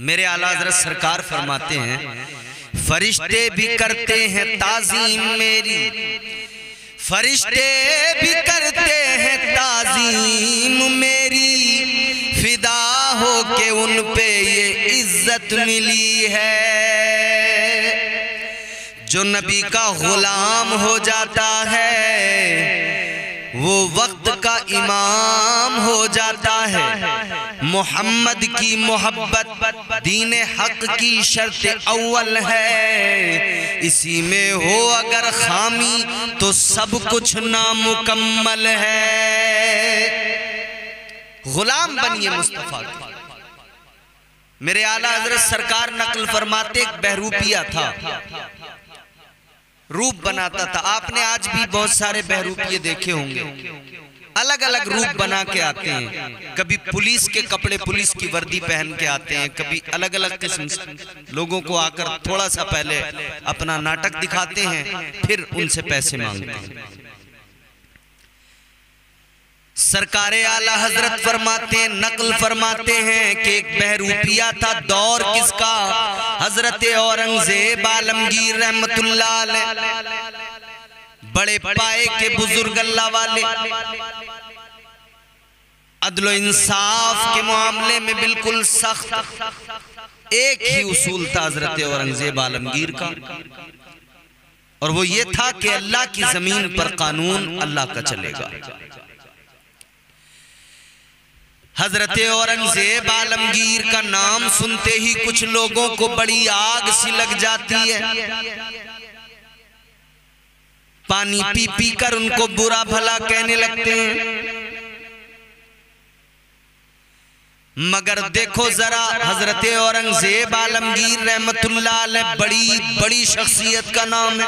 मेरे आला हज़रत सरकार फरमाते हैं, फरिश्ते भी करते हैं ताज़ीम मेरी, फरिश्ते भी करते हैं ताज़ीम मेरी, फिदा हो के उन पे ये इज्जत मिली है। जो नबी का गुलाम हो जाता है वो वक्त का इमाम हो जाता है। मोहम्मद की मोहब्बत दीन हक की शर्त अव्वल है, इसी में हो अगर खामी तो सब कुछ नामुकम्मल है। गुलाम बनिए मुस्तफा के। मेरे आला हजरत सरकार नकल फरमाते, एक बहरूपिया था, रूप बनाता था। आपने आज भी बहुत सारे बहरूपिये देखे होंगे, अलग अलग रूप बना के आते हैं। कभी पुलिस के कपड़े, पुलिस की वर्दी पहन के आते हैं, कभी अलग अलग किस्म से लोगों को आकर थोड़ा सा पहले अपना नाटक दिखाते हैं, फिर उनसे पैसे मांगते हैं। सरकारे आला हजरत फरमाते हैं, नकल फरमाते हैं कि एक बहरूपिया था। दौर किसका? हजरत औरंगजेब आलमगीर रहमतुल्लाह अलैह, बड़े पाए के बुजुर्ग अल्लाह वाले, अदलो इंसाफ के मामले में बिल्कुल सख्त। एक ही उसूल था हजरत औरंगजेब आलमगीर का, और वो ये था कि अल्लाह की जमीन पर कानून अल्लाह का चलेगा। हजरत औरंगजेब आलमगीर का नाम सुनते ही कुछ लोगों को बड़ी आग सी लग जाती है। पानी पी पी कर उनको बुरा भला कहने लगते हैं। मगर देखो जरा, हजरत औरंगजेब आलमगीर रहमतुल्लाह अलैह बड़ी बड़ी शख्सियत का नाम है।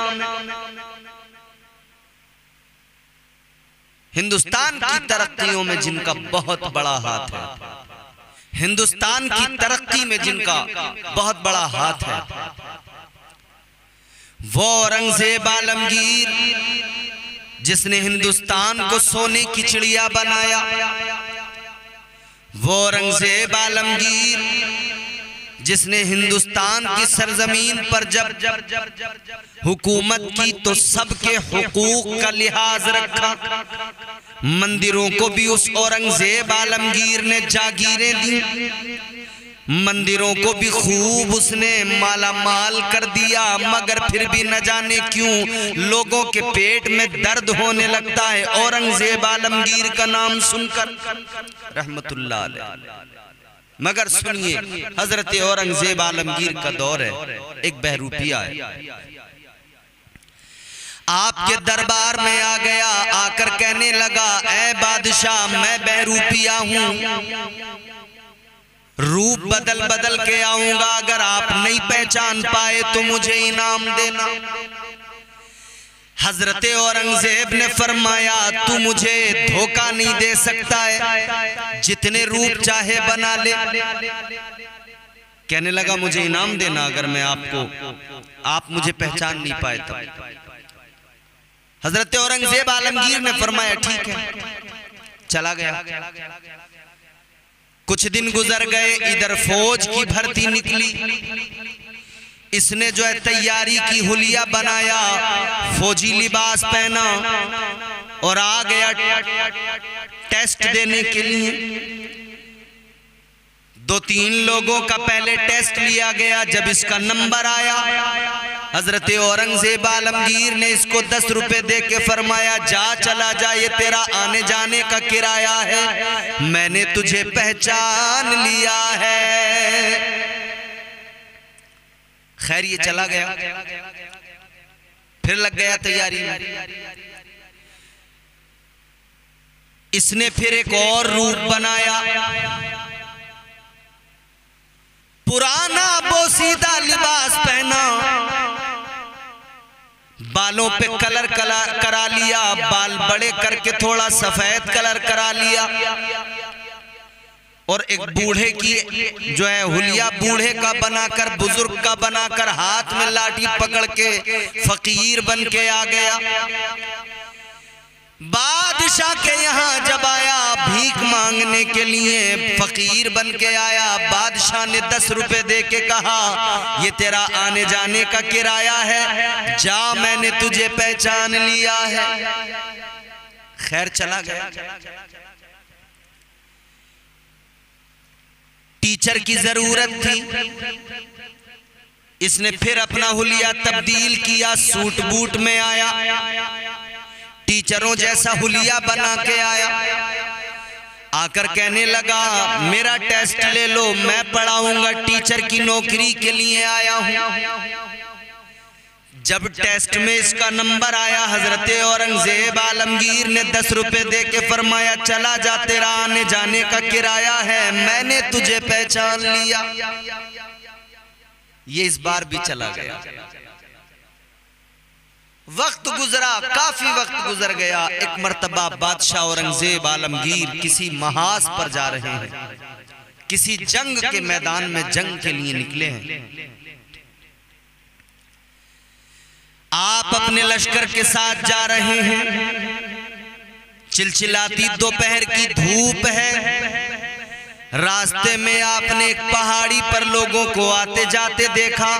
हिंदुस्तान की तरक्कियों में जिनका बहुत बड़ा हाथ है, हिंदुस्तान की तरक्की में जिनका बहुत बड़ा हाथ है, वो औरंगजेब आलमगीर जिसने हिंदुस्तान को सोने की चिड़िया बनाया, वो औरंगजेब आलमगीर जिसने हिंदुस्तान की सरजमीन पर जब हुकूमत की तो सबके हुकूक का लिहाज रखा। मंदिरों को भी उस औरंगजेब आलमगीर ने जागीरें दी, मंदिरों को भी खूब उसने माला माल कर दिया। मगर फिर भी न जाने क्यों लोगों के पेट में दर्द होने लगता है औरंगजेब आलमगीर का नाम सुनकर, रहमतुल्लाह अलैह। मगर सुनिए, हजरत औरंगजेब आलमगीर का दौर है, एक बहरूपिया है, आपके दरबार में आ गया। आकर कहने लगा, ऐ बादशाह, मैं बहरूपिया हूं, रूप बदल बदल के आऊंगा, अगर आप नहीं पहचान पाए तो मुझे इनाम देना। हजरत औरंगजेब ने फरमाया, तू मुझे धोखा नहीं दे सकता है, जितने रूप चाहे बना ले। कहने लगा, मुझे इनाम देना अगर मैं आप मुझे पहचान नहीं पाए तब। हजरत औरंगजेब आलमगीर ने फरमाया, ठीक है, चला गया। कुछ दिन गुजर गए, इधर फौज की भर्ती निकली। इसने जो है तैयारी की, हुलिया बनाया, फौजी लिबास पहना और आ गया टेस्ट देने के लिए। 2-3 लोगों का पहले टेस्ट लिया गया। जब इसका नंबर आया, हजरत औरंगजेब आलमगीर ने इसको 10 रुपए दे के फरमाया, जा चला जा, ये तेरा आने जाने का किराया है, मैंने तुझे पहचान लिया है। खैर ये चला गया, फिर लग गया तैयारी में। इसने फिर एक और रूप बनाया, पुराना बोसीदा लिबास पहना, बालों पे कलर करा लिया, बाल बड़े करके थोड़ा सफेद कलर करा लिया, और एक बूढ़े की जो है हुलिया बूढ़े का बनाकर, बुजुर्ग का बनाकर, हाथ में लाठी पकड़ के फकीर बन के आ गया। बादशाह के यहाँ जब आया भीख मांगने के लिए, फकीर बन के आया, बादशाह ने 10 रुपए दे के कहा ये तेरा आने जाने का किराया है, जा मैंने तुझे पहचान लिया है। खैर चला गया। टीचर की जरूरत थी, इसने फिर अपना हुलिया तब्दील किया, सूट बूट में आया, टीचरों जैसा हुलिया बना के आया, आकर कहने लगा मेरा टेस्ट ले लो, मैं पढ़ाऊंगा, टीचर की नौकरी के लिए आया हूं। जब टेस्ट में इसका नंबर आया, हजरत औरंगजेब आलमगीर ने 10 रुपए दे के फरमाया चला जा, तेरा आने जाने का किराया है, मैंने तुझे पहचान लिया। ये इस बार भी चला गया। वक्त गुजरा, काफी वक्त गुजर गया। एक मर्तबा बादशाह औरंगजेब आलमगीर किसी महाज पर जा रहे हैं, किसी जंग के मैदान में जंग के लिए निकले हैं। आप अपने लश्कर के साथ जा रहे हैं, चिलचिलाती दोपहर की धूप है, रास्ते में आपने एक पहाड़ी पर लोगों को आते जाते देखा,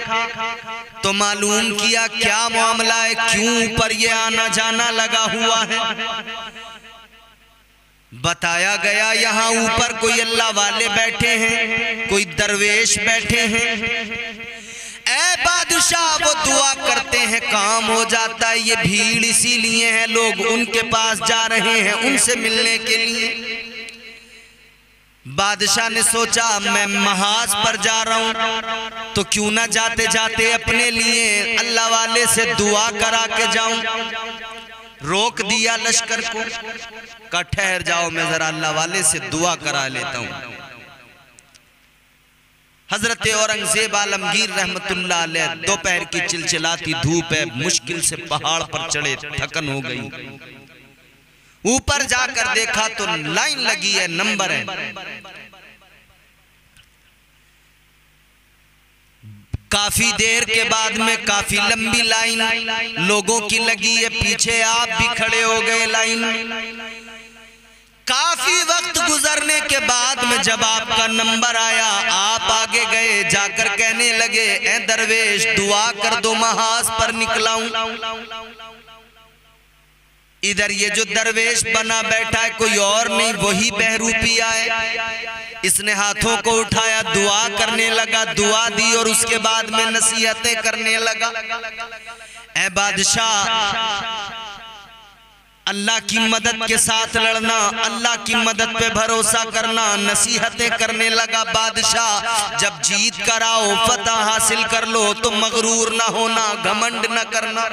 तो मालूम किया क्या मामला है, क्यों ऊपर ये आना जाना लगा हुआ है। बताया गया यहाँ ऊपर कोई अल्लाह वाले बैठे हैं, कोई दरवेश बैठे हैं। ऐ बादशाह, वो दुआ करते हैं काम हो जाता है, ये भीड़ इसीलिए है, लोग उनके पास जा रहे हैं उनसे मिलने के लिए। बादशाह ने सोचा मैं महाज पर जा रहा हूं तो क्यों ना जाते जाते अपने लिए अल्लाह वाले से दुआ करा के जाऊं। रोक दिया लश्कर को, कहा ठहर जाओ, मैं जरा अल्लाह वाले से दुआ करा लेता हूं। हजरत औरंगजेब आलमगीर रहमतुल्लाह अलैह, दोपहर की चिलचिलाती धूप है, मुश्किल से पहाड़ पर चढ़े, थकन हो गई। ऊपर जाकर देखा तो लाइन लगी है, नंबर है। काफी देर के बाद में काफी लंबी लाइन लोगों की लगी है, पीछे आप भी खड़े हो गए लाइन में। काफी वक्त गुजरने के बाद में जब आपका नंबर आया, आप आगे गए, जाकर कहने लगे ए दरवेश दुआ कर दो, महाज पर निकला हूं। इधर ये जो दरवेश बना बैठा है कोई और नहीं, वही बहरूपिया है। इसने हाथों को उठाया, दुआ करने लगा, दुआ दी और उसके बाद में नसीहतें करने लगा। ऐ बादशाह, अल्लाह की मदद के साथ लड़ना, अल्लाह की मदद पे भरोसा करना, नसीहतें करने लगा। बादशाह, जब जीत कर आओ, फतह हासिल कर लो तो मगरूर ना होना, घमंड ना करना।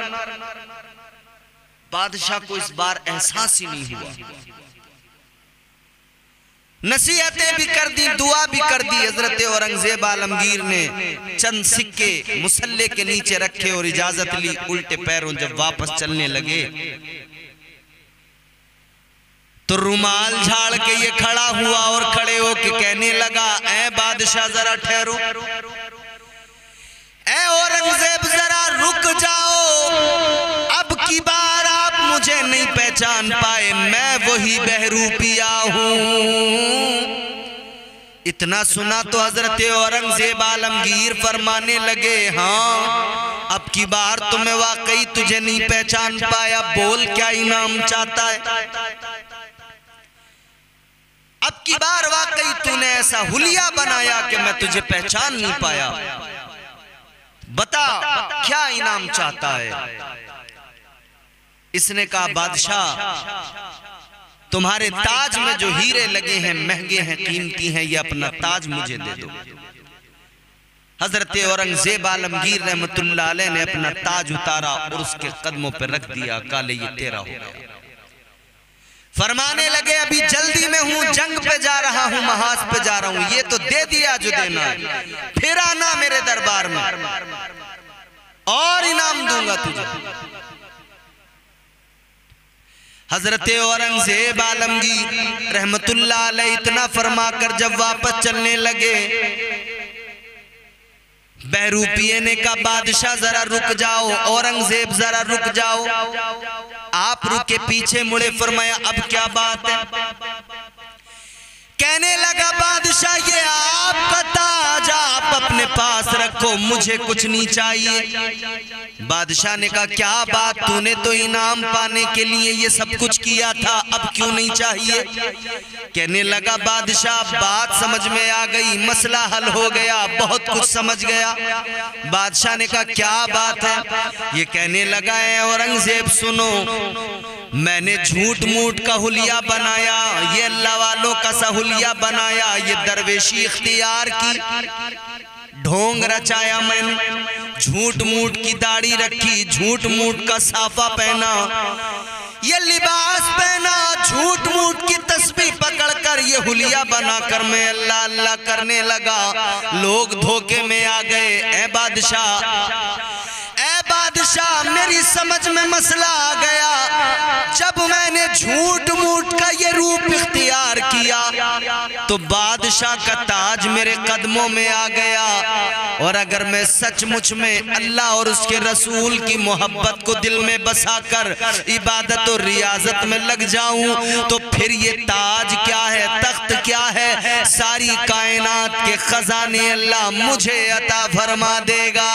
बादशाह को इस बार एहसास ही नहीं हुआ। नसीहतें भी कर दी, दुआ भी कर दी। हजरत औरंगजेब आलमगीर ने चंद सिक्के मुसल्ले के नीचे रखे और इजाजत ली। उल्टे पैरों जब वापस चलने लगे तो रुमाल झाड़ के ये खड़ा हुआ और खड़े होके कहने लगा ऐ बादशाह जरा ठहरो, ऐ औरंगजेब जरा रुक जाओ, अब की बार आप मुझे नहीं पहचान पाए, मैं वही बहरूपिया हूं। इतना सुना तो हजरत औरंगजेब आलमगीर फरमाने लगे हाँ, अब की बार तो मैं वाकई तुझे नहीं पहचान पाया, बोल क्या इनाम चाहता है। अब की बार वाकई तूने ऐसा हुलिया बनाया कि मैं तुझे पहचान नहीं पाया, बता क्या इनाम चाहता है। इसने कहा बादशाह, तुम्हारे ताज में जो हीरे लगे हैं महंगे हैं, कीमती हैं, ये अपना ताज मुझे दे दो। हजरत औरंगजेब आलमगीर रहमतुल्लाह अलैह ने अपना ताज उतारा और उसके कदमों पर रख दिया, काले ये तेरा हो गया। फरमाने लगे अभी जल्दी में हूं, जंग पे जा रहा हूं, महाज पे जा रहा हूं, ये तो दे दिया जो देना है, फिर आना मेरे दरबार में और इनाम दूंगा तुझे। हजरत औरंगजेब आलमगीर रहमतुल्लाह अलैह इतना फरमाकर जब वापस चलने लगे बहरूपिये ने कहा बादशाह जरा रुक जाओ, औरंगजेब जरा रुक जाओ। आप रुके, पीछे मुड़े, फरमाया अब क्या बात है? कहने लगा बादशाह ये आपका ताज आप अपने पास रखो, मुझे कुछ नहीं चाहिए। बादशाह ने कहा क्या बात, तूने तो इनाम पाने के लिए ये सब कुछ किया था, अब क्यों नहीं चाहिए? कहने लगा बादशाह बात समझ में आ गई, मसला हल हो गया, बहुत कुछ समझ गया। बादशाह ने कहा क्या बात है? ये कहने लगा है औरंगजेब सुनो, मैंने झूठ मूठ का हुलिया बनाया, ये अल्लाह वालों का सहुलिया बनाया, ये दरवेशी इख्तियार की, ढोंग रचाया मैंने, झूठ मूठ की दाढ़ी रखी, झूठ मूठ का साफा पहना, ये लिबास पहना, झूठ मूठ की तस्बीह पकड़कर ये हुलिया बनाकर मैं अल्लाह अल्लाह करने लगा। लोग धोखे में आ गए। ए बादशाह मेरी समझ में मसला आ गया, जब मैंने झूठ मूठ का ये रूप इख्तियार किया तो बादशाह का ताज मेरे कदमों में आ गया, और अगर मैं सचमुच में अल्लाह और उसके रसूल की मोहब्बत को दिल में बसाकर इबादत और रियाजत में लग जाऊं तो फिर ये ताज क्या है, तख्त क्या है, सारी कायनात के खजाने अल्लाह मुझे अता फरमा देगा,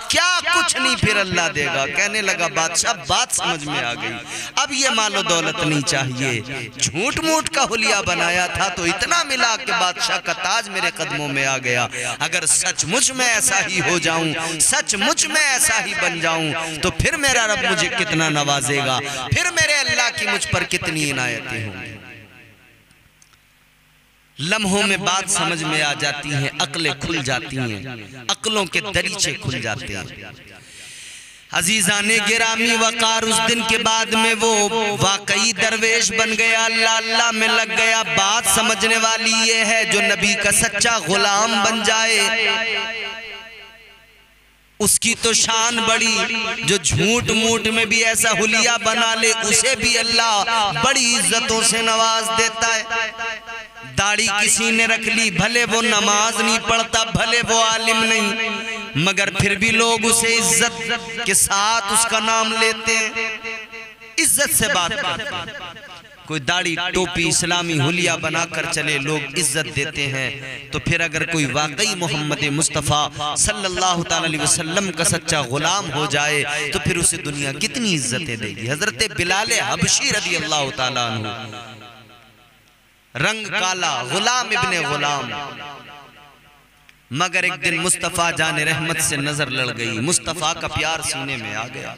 क्या कुछ नहीं फिर अल्लाह देगा। कहने लगा बादशाह बात समझ में आ गई, अब ये मालो दौलत नहीं चाहिए, झूठ मूठ का हुलिया बनाया था तो इतना मिला कि बादशाह का ताज मेरे कदमों में आ गया। अगर सचमुच में ऐसा ही हो जाऊं, सचमुच में ऐसा ही बन जाऊं तो फिर मेरा रब मुझे कितना नवाजेगा, फिर मेरे अल्लाह की मुझ पर कितनी इनायतें होंगी। लम्हों में बात समझ में आ जाती है, अक्लें खुल जाती हैं, अक्लों के दरीचे खुल जाते हैं। अजीजाने गिरामी वकार उस दिन के बाद में वो वाकई दरवेश बन गया, अल्लाह अल्लाह में लग गया। बात समझने वाली ये है जो नबी का सच्चा गुलाम बन जाए उसकी तो शान बड़ी, जो झूठ मूठ में भी ऐसा हुलिया बना ले उसे भी अल्लाह बड़ी इज्जतों से नवाज देता है। दाढ़ी किसी ने रख ली, भले वो नमाज नहीं पढ़ता, भले वो आलिम नहीं, मगर फिर भी लोग उसे इज्जत के साथ उसका नाम लेते हैं, इज्जत से बात करते हैं। कोई दाढ़ी टोपी इस्लामी हुलिया बनाकर चले, लोग इज्जत देते हैं। तो फिर अगर कोई वाकई मोहम्मद मुस्तफ़ा सल्लल्लाहु अलैहि वसल्लम का सच्चा गुलाम हो जाए तो फिर उसे दुनिया कितनी इज्जतें देगी। हजरत बिलाल हबशी रज़ी अल्लाह ताला अन्हु, रंग काला, गुलाम इब्ने गुलाम, मगर एक दिन मुस्तफ़ा जाने रहमत से नजर लड़ गई, मुस्तफ़ा का प्यार सीने में आ गया,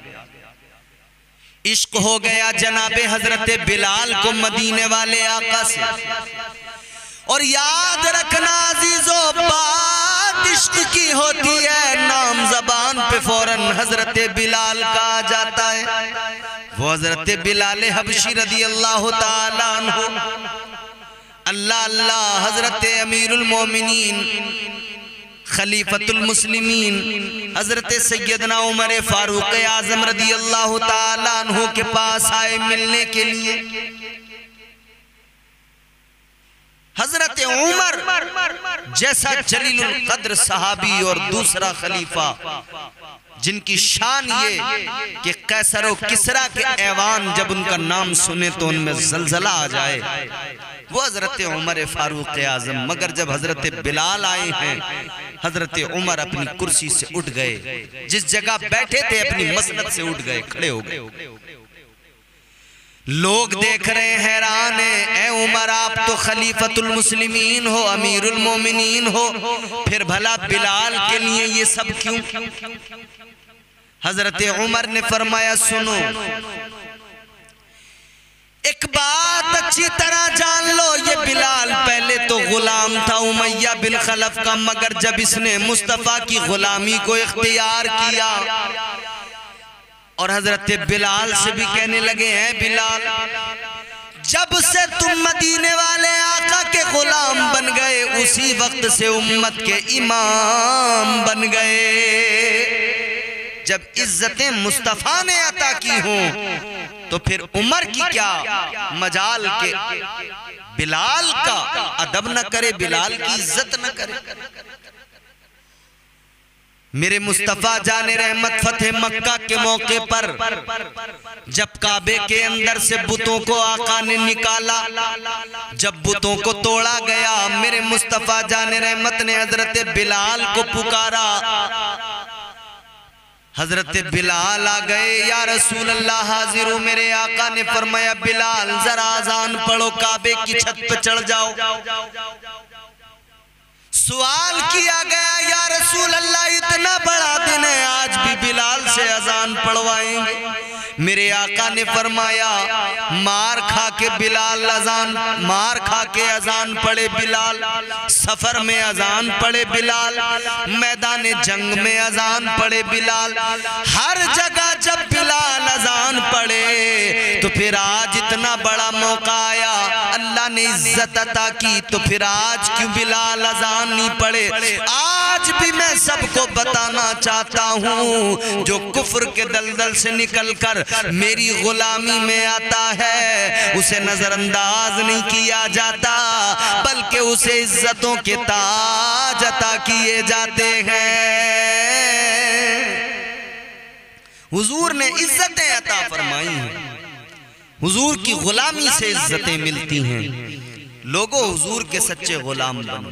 इश्क हो गया जनाबे हजरत बिलाल को मदीने वाले आका से। और याद रखना अजीजों, बात इश्क की होती है, नाम जबान पे फौरन हजरत बिलाल का आ जाता है। वो हजरत बिलाल हबशी रज़ी अल्लाह ताला अन्हु, अल्लाह अल्लाह, हजरत अमीरुल मोमिनीन खलीफतुल मुस्लिमीन हजरत सैयदना उमर फारूक आजम रज़ी अल्लाह ताला अन्हु के पास आए मिलने के लिए। हजरत उमर जैसा जलीलुल कद्र सहाबी और दूसरा खलीफा जिनकी शान ये कि कैसर और किसरा के ऐवान जब उनका नाम सुने तो उनमें जलजला आ जाए, वो हजरत उमर फारूक आजम। मगर जब हजरत बिलाल आए हैं, हजरत उमर अपनी कुर्सी से उठ गए, जिस जगह बैठे थे अपनी मसनद से उठ गए, खड़े हो गए। लोग देख रहे हैं, हैरान है, ए उमर आप तो खलीफतुल मुस्लिमीन हो, अमीरुल मोमिनीन हो, फिर भला बिलाल के लिए ये सब क्यों? हजरत उमर ने फरमाया सुनो, एक बात अच्छी तरह जान लो, ये बिलाल पहले तो गुलाम था उमैया बिन खलफ का, मगर जब इसने मुस्तफा की गुलामी को इख्तियार किया और हजरत बिलाल से भी कहने लगे हैं बिलाल, जब से तुम मदीने वाले आका के गुलाम बन गए उसी वक्त से उम्मत के इमाम बन गए। जब इज्जतें मुस्तफा ने अता की हों तो फिर उमर की क्या मजाल के बिलाल का अदब न करे, बिलाल की इज्जत न करे। मेरे मुस्तफ़ा जाने रहमत फतेह मक्का के मौके पर जब काबे के अंदर से बुतों को आका ने निकाला, जब बुतों को तोड़ा गया, मेरे मुस्तफ़ा जाने रहमत ने हजरत बिलाल को पुकारा। हजरत बिलाल आ गए, या रसूल अल्लाह हाजिर हूं। मेरे आका ने फरमाया, बिलाल जरा अजान पढ़ो, काबे की छत पे चढ़ जाओ। सवाल किया गया, या रसूल अल्लाह इतना बड़ा दिन है, आज भी बिलाल से अजान पढ़वाएंगे? मेरे आका ने फरमाया, मार खा के बिलाल अजान, मार खा के अजान पढ़े बिलाल, सफर में अजान पढ़े बिलाल, मैदान जंग में अजान पढ़े बिलाल, हर जगह जब बिलाल अजान पढ़े तो फिर आज इतना बड़ा मौका आया, अल्लाह ने इज्जत अता की, तो फिर आज क्यों बिलाल अजान नहीं पढ़े? आज भी मैं सबको बताना चाहता हूँ, जो कुफ्र के दलदल से निकलकर मेरी गुलामी में आता है उसे नजरअंदाज नहीं किया जाता, बल्कि उसे इज्जतों के ताज अता किए जाते हैं। हुजूर ने इज्जतें अता फरमाई हैं, हुजूर की गुलामी से इज्जतें मिलती हैं। लोगों, हुजूर के सच्चे गुलाम बनो,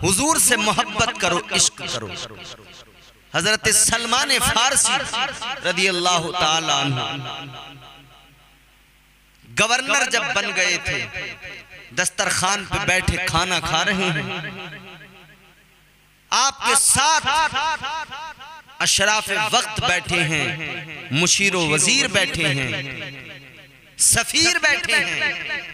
हुजूर से मोहब्बत करो, इश्क करो। हजरत सलमान फारसी रदी अल्लाह ताला अन्हु गवर्नर जब बन गए थे, दस्तरखान पे बैठे खाना खा रहे हैं, आपके साथ अशराफ वक्त बैठे हैं, मुशीरो वजीर बैठे हैं, सफीर बैठे हैं।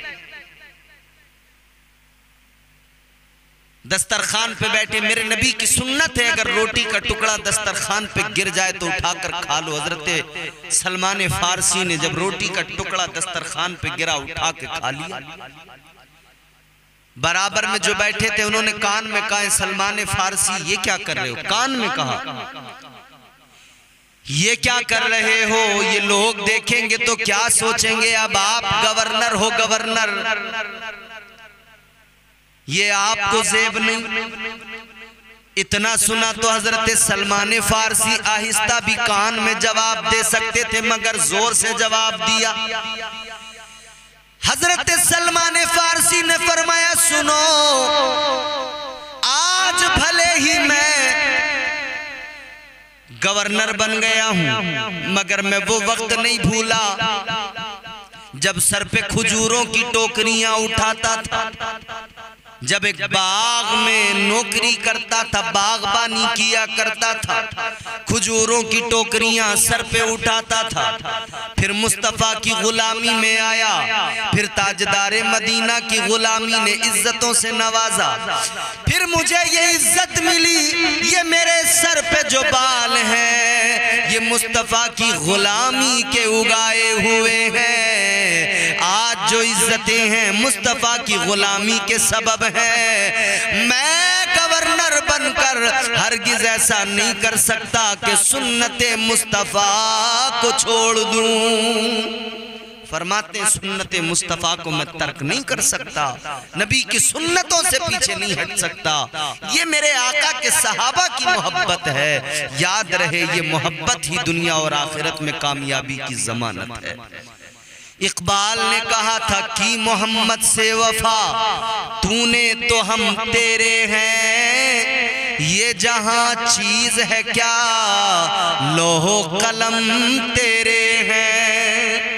दस्तरखान पे बैठे, मेरे नबी की सुन्नत है अगर रोटी का टुकड़ा दस्तरखान पे गिर जाए तो उठाकर खा लो। हजरत सलमान फारसी ने जब रोटी का टुकड़ा दस्तरखान पे गिरा, उठा के खा लिया। बराबर में जो बैठे थे उन्होंने कान में कहा, सलमान फारसी ये क्या कर रहे हो? कान में कहा, ये क्या कर रहे हो? ये लोग देखेंगे तो क्या सोचेंगे? अब आप गवर्नर हो, गवर्नर, ये आपको जेब नहीं। इतना सुना तो हजरत सलमान फारसी आहिस्ता भी कान में जवाब दे सकते थे, मगर जोर से जवाब दिया। हजरत सलमान फारसी ने फरमाया, सुनो, आज भले ही मैं गवर्नर बन गया हूं, मगर मैं वो वक्त नहीं भूला जब सर पे खजूरों की टोकरियां उठाता था, जब एक बाग में नौकरी करता था, बागबानी किया करता था, खजूरों की टोकरियां सर पे उठाता था। फिर मुस्तफ़ा की गुलामी में आया, फिर ताजदारे मदीना की गुलामी ने इज्जतों से नवाजा, फिर मुझे ये इज्जत मिली। ये मेरे सर पे जो बाल हैं ये मुस्तफ़ा की गुलामी के उगाए हुए हैं। आज जो इज्जतें हैं मुस्तफ़ा की गुलामी के सबब है। मैं गवर्नर बनकर हरगिज ऐसा नहीं कर सकता कि सुन्नते मुस्तफ़ा को छोड़ दूं। फरमाते हैं, सुन्नते मुस्तफ़ा को मैं तर्क नहीं कर सकता, नबी की सुन्नतों से पीछे नहीं हट सकता। ये मेरे आका के सहाबा की मोहब्बत है। याद रहे, ये मोहब्बत ही दुनिया और आखिरत में कामयाबी की जमानत है। इकबाल ने कहा था कि मोहम्मद से वफा तूने तो हम तेरे हैं, ये जहां चीज है क्या लोहो कलम तेरे हैं।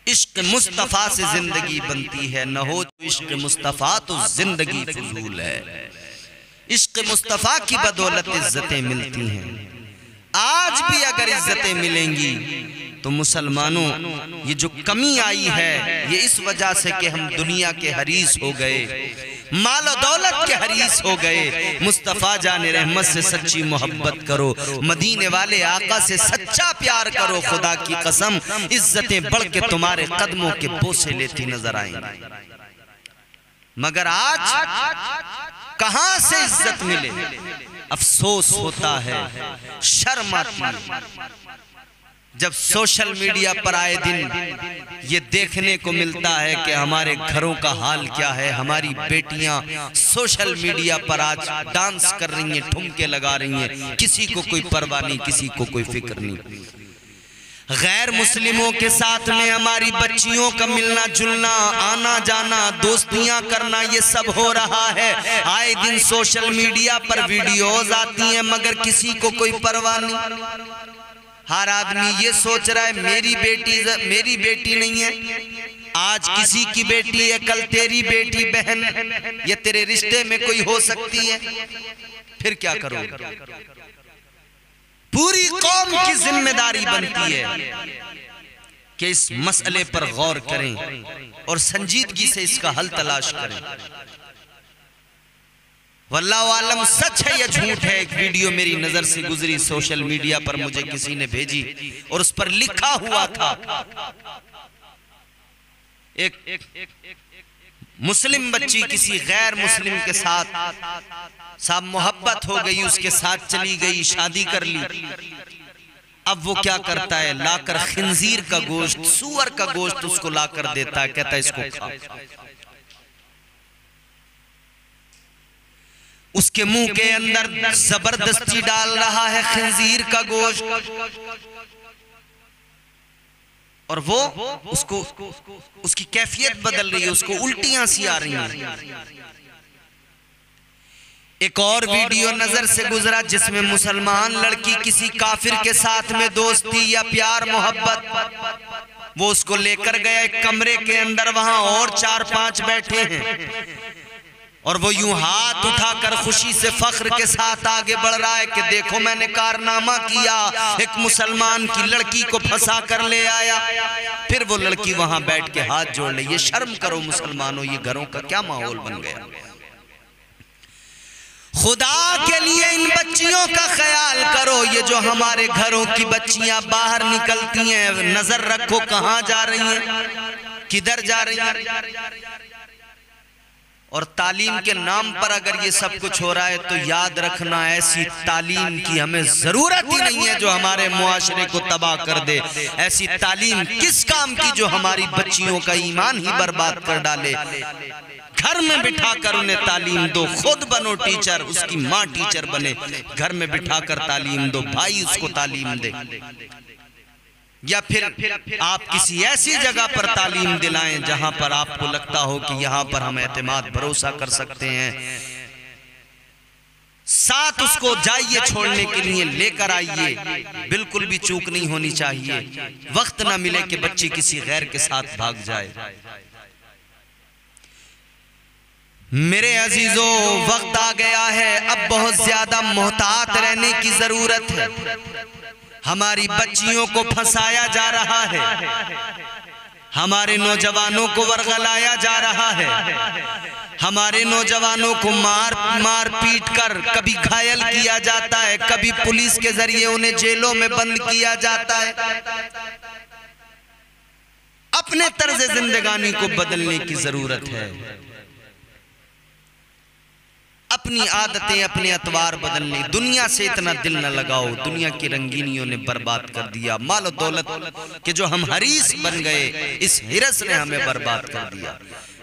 इश्क मुस्तफ़ा से जिंदगी बनती है, न हो इश्क मुस्तफ़ा तो जिंदगी फजूल है। इश्क मुस्तफ़ा की बदौलत इज्जतें मिलती हैं। आज भी अगर इज्जतें मिलेंगी तो मुसलमानों, ये जो कमी आई है ये इस वजह से कि हम दुनिया के हरीस हो गए, माल और दौलत के हरीस हो गए। मुस्तफ़ा जाने रहमत से सच्ची मोहब्बत करो, मदीने वाले आका से सच्चा प्यार करो। खुदा की कसम, इज्जतें बढ़ के तुम्हारे कदमों के बोसे लेती नजर आएंगी। मगर आज कहां से इज्जत मिले, अफसोस होता है, शर्म आती है। जब सोशल मीडिया पर आए दिन ये देखने को मिलता है कि हमारे घरों का हाल क्या है। हमारी बेटियां सोशल मीडिया पर आज डांस कर रही हैं, ठुमके लगा रही हैं, किसी को कोई परवाह नहीं, किसी को कोई फिक्र नहीं। गैर मुस्लिमों के साथ में हमारी बच्चियों का मिलना जुलना, आना जाना, दोस्तियां करना, ये सब हो रहा है। आए दिन सोशल मीडिया पर वीडियोज आती हैं, मगर किसी को कोई परवाह नहीं। हर आदमी ये सोच रहा है मेरी बेटी नहीं है, आज किसी की बेटी है, कल तेरी बेटी बहन, ये तेरे रिश्ते में कोई हो सकती है, फिर क्या करोगे? पूरी कौम की जिम्मेदारी बनती है कि इस मसले पर गौर करें और संजीदगी से इसका हल तलाश करें। वल्लाहु आलम सच है या झूठ है। एक वीडियो मेरी नजर से गुजरी सोशल मीडिया पर, मुझे किसी ने भेजी और उस पर लिखा हुआ था एक मुस्लिम बच्ची किसी गैर मुस्लिम के साथ मोहब्बत हो गई, उसके साथ चली गई, शादी कर ली। अब वो क्या करता है, लाकर खिंजीर का गोश्त, सूअर का गोश्त उसको लाकर देता है, कहता है इसको खा। उसके मुंह के अंदर जबरदस्ती डाल रहा है खिंजीर का गोश्त, और वो उसको उसकी कैफियत बदल रही है, उसको उल्टियां सी आ रही हैं। एक और वीडियो नजर से गुजरा जिसमें मुसलमान लड़की किसी काफिर के साथ में दोस्ती या प्यार मोहब्बत, वो उसको लेकर गया एक कमरे के अंदर, वहां और 4-5 बैठे हैं और वो यूं हाथ उठाकर खुशी से फख्र के साथ आगे बढ़ रहा है कि देखो मैंने कारनामा किया, एक मुसलमान की लड़की को फंसा कर ले आया। फिर वो लड़की वहां बैठ के हाथ जोड़ ले। ये शर्म करो मुसलमानों, ये घरों का क्या माहौल बन गया। खुदा के लिए इन बच्चियों का ख्याल करो। ये जो हमारे घरों की बच्चियां बाहर निकलती हैं, नजर रखो कहां जा रही हैं, किधर जा रही हैं। और तालीम के नाम पर अगर ये सब कुछ हो रहा है तो याद रखना, ऐसी तालीम की हमें जरूरत ही नहीं है जो हमारे मुआशरे को तबाह कर दे। ऐसी तालीम किस काम की जो हमारी बच्चियों का ईमान ही बर्बाद कर डाले। घर में बिठाकर उन्हें तालीम दो, खुद बनो टीचर, उसकी माँ टीचर बने, घर में बिठाकर तालीम दो, भाई उसको तालीम दे। या फिर आप किसी ऐसी जगह पर तालीम दिलाएं जहां पर आपको लगता हो कि यहां पर हम एतमाद भरोसा कर सकते हैं। साथ उसको जाइए छोड़ने के लिए, लेकर आइए, बिल्कुल भी चूक नहीं होनी चाहिए। वक्त ना मिले कि बच्ची किसी गैर के साथ भाग जाए। मेरे अजीजों, वक्त आ गया है, अब बहुत ज्यादा मोहतात रहने की जरूरत है। हमारी बच्चियों को फंसाया जा रहा है, हमारे नौजवानों को वर्गलाया जा रहा है, हमारे नौजवानों को मार पीट कर कभी घायल किया जाता है, कभी पुलिस के जरिए उन्हें जेलों में बंद किया जाता है। अपने तर्ज जिंदगानी को बदलने की जरूरत है। अपनी आदतें, अपने अतवार बदलने। दुनिया से इतना दिल न लगाओ, दुनिया की रंगीनियों ने बर्बाद कर दिया। माल दौलत के जो हम हरीस बन गए, इस हिरस ने हमें बर्बाद कर दिया।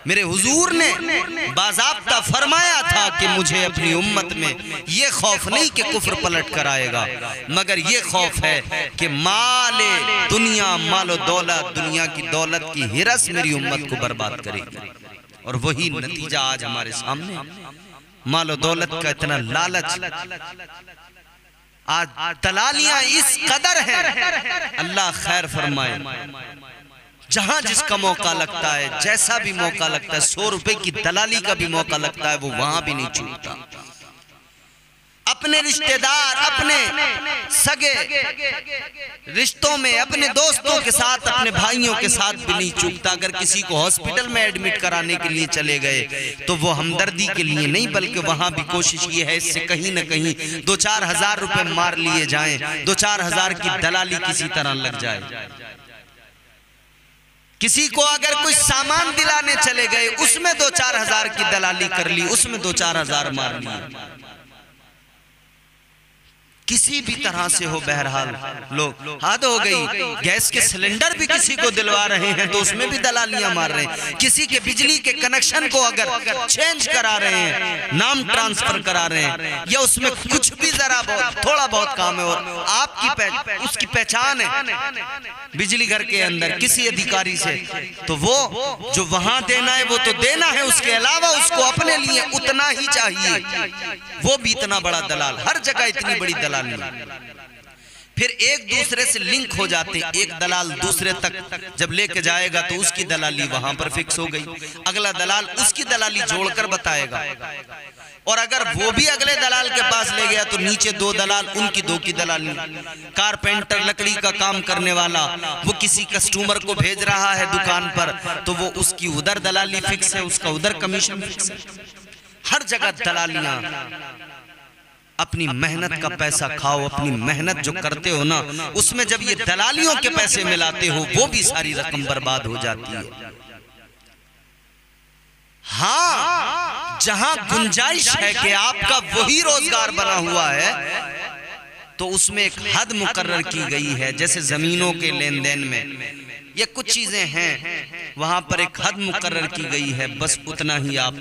मेरे हुजूर ने बाज़ाब्ता फरमाया था कि मुझे अपनी उम्मत में ये खौफ नहीं कि कुफ्र पलट कर आएगा, मगर ये खौफ है कि दुनिया, मालो दौलत, दुनिया की दौलत की हिरस मेरी उम्मत को बर्बाद करेगी। और वही नतीजा आज हमारे सामने। मालो दौलत का इतना लालच, आज दलालियां इस कदर हैं, अल्लाह खैर फरमाए। जहां जिसका मौका लगता है, जैसा भी मौका लगता है, 100 रुपए की दलाली का भी मौका लगता है, वो वहां भी नहीं चूकता। अपने रिश्तेदार, अपने सगे रिश्तों में, अपने दोस्तों के साथ, अपने भाइयों के साथ भी नहीं चूकता। अगर किसी को हॉस्पिटल में एडमिट कराने के लिए चले गए तो वो हमदर्दी के लिए नहीं, बल्कि वहां भी कोशिश ये है इससे कहीं ना कहीं 2-4 हजार रुपए मार लिए जाएं, 2-4 हजार की दलाली किसी तरह लग जाए। किसी को अगर कोई सामान दिलाने चले गए, उसमें 2-4 हजार की दलाली कर ली, उसमें 2-4 हजार मार लिए। किसी भी तरह से हो, बहरहाल लोग हद हो गई। गैस के सिलेंडर भी किसी को दिलवा रहे हैं तो उसमें भी दलालियां मार रहे हैं। किसी के बिजली के कनेक्शन को अगर चेंज करा रहे हैं, नाम ट्रांसफर करा रहे हैं, या उसमें कुछ भी जरा बहुत थोड़ा बहुत काम है और आपकी उसकी पहचान है बिजली घर के अंदर किसी अधिकारी से, तो वो जो वहां देना है वो तो देना है, उसके अलावा उसको अपने लिए उतना ही चाहिए। वो भी इतना बड़ा दलाल, हर जगह इतनी बड़ी दलाली। फिर एक दूसरे से लिंक हो जाते, एक दलाल दूसरे तक जब लेके जाएगा तो उसकी दलाली वहां पर फिक्स हो गई, अगला दलाल उसकी दलाली जोड़कर बताएगा, और अगर वो भी अगले दलाल के पास ले गया तो नीचे दो दलाल, उनकी दो की दलाली। कारपेंटर लकड़ी का काम करने वाला वो किसी कस्टमर को भेज रहा है दुकान पर, तो वो उसकी उधर दलाली फिक्स है, उसका उधर कमीशन फिक्स है। हर जगह दलालियां। अपनी मेहनत का पैसा खाओ, अपनी मेहनत जो करते हो ना उसमें जब ये दलालियों के पैसे मिलाते हो वो भी सारी रकम बर्बाद हो जाती है। हाँ, जहां गुंजाइश है कि आपका वही रोजगार बना हुआ है तो उसमें एक हद मुकर्रर की गई है। जैसे जमीनों के लेन देन में ये कुछ चीजें हैं, वहां पर एक हद मुकर्रर की गई है, बस उतना ही आप,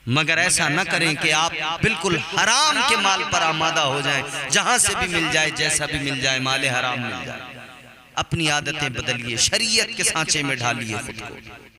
मगर ऐसा न करें कि आप बिल्कुल हराम के माल पर आमादा हो जाएं, जहां से भी मिल जाए, जैसा भी मिल जाए, माले हराम मिल जाए। अपनी आदतें बदलिए, शरीयत के सांचे में ढालिए खुद को।